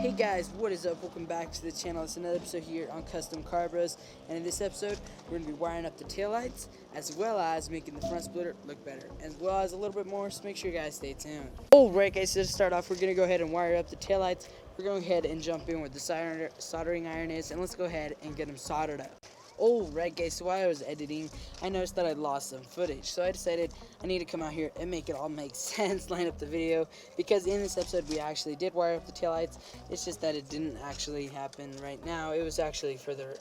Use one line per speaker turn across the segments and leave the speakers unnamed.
Hey guys, what is up? Welcome back to the channel. It's another episode here on Custom Car Bros. And in this episode, we're going to be wiring up the taillights as well as making the front splitter look better, as well as a little bit more, so make sure you guys stay tuned. Alright guys, so to start off, we're going to go ahead and wire up the taillights. We're going to go ahead and jump in where the soldering iron is, and let's go ahead and get them soldered up. Alright guys, so while I was editing, I noticed that I lost some footage, so I decided I need to come out here and make it all make sense, line up the video, because in this episode we actually did wire up the taillights. It's just that it didn't actually happen right now. It was actually further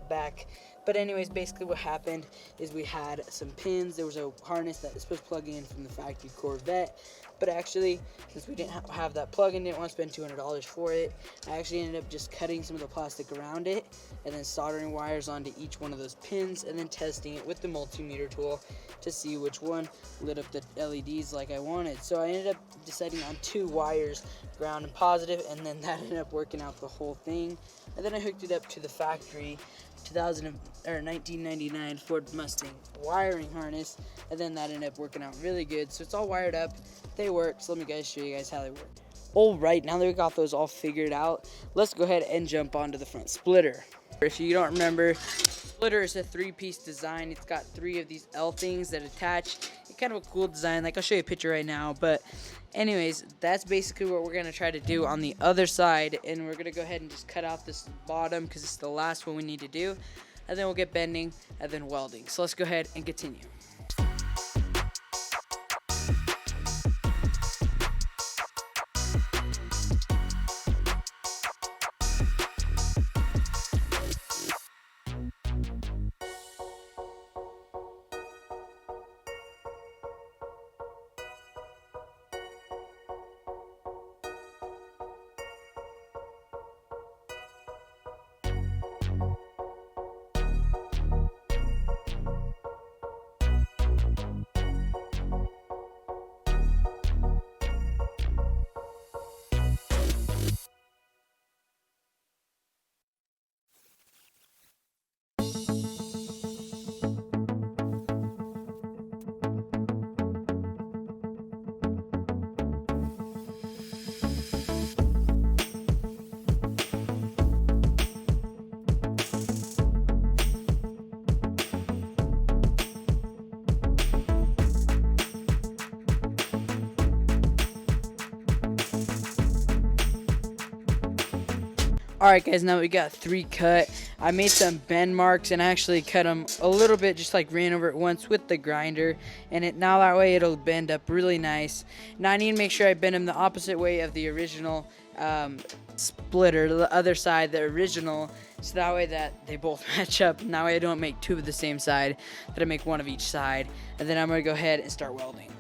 back. But anyways, basically what happened is we had some pins. There was a harness that was supposed to plug in from the factory Corvette, but actually, since we didn't have that plug-in, didn't want to spend $200 for it, I actually ended up just cutting some of the plastic around it and then soldering wires onto each one of those pins and then testing it with the multimeter tool to see which one lit up the LEDs like I wanted. So I ended up deciding on 2 wires, ground and positive, and then that ended up working out the whole thing. And then I hooked it up to the factory 1999 Ford Mustang wiring harness, and then that ended up working out really good. So it's all wired up, they work. So let me show you guys how they work. Alright, now that we got those all figured out, let's go ahead and jump onto the front splitter. If you don't remember, splitter is a 3-piece design. It's got 3 of these L things that attach. It's kind of a cool design. Like, I'll show you a picture right now, but anyways, that's basically what we're going to try to do on the other side, and we're going to go ahead and just cut out this bottom because it's the last one we need to do, and then we'll get bending and then welding. So let's go ahead and continue. Alright guys, now we got 3 cut. I made some bend marks and actually cut them a little bit, just like ran over it once with the grinder, and now that way it'll bend up really nice. Now I need to make sure I bend them the opposite way of the original splitter, the other side, the original, so that way that they both match up, and that way I don't make 2 of the same side, that I make 1 of each side. And then I'm going to go ahead and start welding.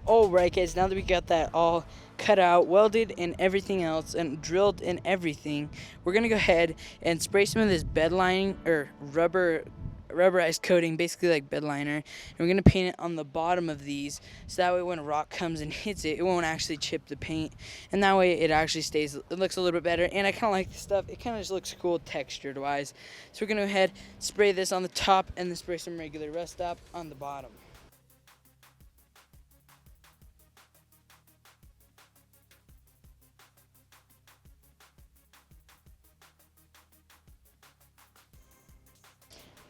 Alright guys, now that we got that all cut out, welded and everything else, and drilled and everything, we're going to go ahead and spray some of this bed lining, or rubberized coating, basically like bed liner, and we're going to paint it on the bottom of these, so that way when a rock comes and hits it, it won't actually chip the paint, and that way it actually stays, it looks a little bit better. And I kind of like this stuff, it kind of just looks cool textured wise. So we're going to go ahead, spray this on the top, and then spray some regular Rust Stop on the bottom.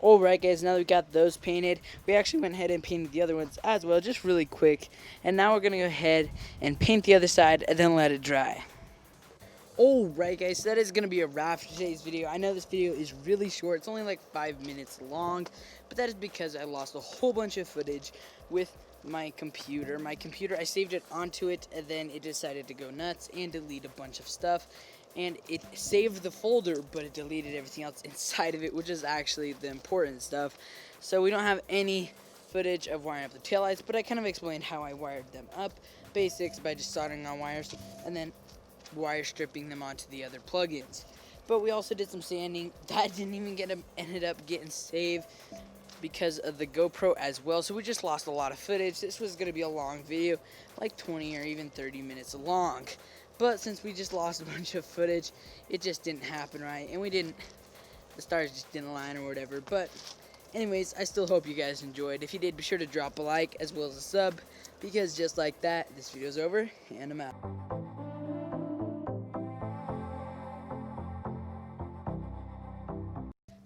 Alright guys, now that we got those painted, we actually went ahead and painted the other ones as well, just really quick. And now we're going to go ahead and paint the other side and then let it dry. Alright guys, so that is going to be a wrap for today's video. I know this video is really short, it's only like 5 minutes long, but that is because I lost a whole bunch of footage with my computer. I saved it onto it, and then it decided to go nuts and delete a bunch of stuff. And it saved the folder, but it deleted everything else inside of it, which is actually the important stuff. So we don't have any footage of wiring up the taillights, but I kind of explained how I wired them up. Basics by just soldering on wires and then wire stripping them onto the other plugins. But we also did some sanding. That didn't even ended up getting saved because of the GoPro as well. So we just lost a lot of footage. This was going to be a long video, like 20 or even 30 minutes long. But since we just lost a bunch of footage, it just didn't happen right. And the stars just didn't align or whatever. But anyways, I still hope you guys enjoyed. If you did, be sure to drop a like as well as a sub, because just like that, this video's over, and I'm out.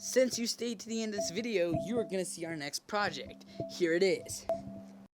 Since you stayed to the end of this video, you are going to see our next project. Here it is.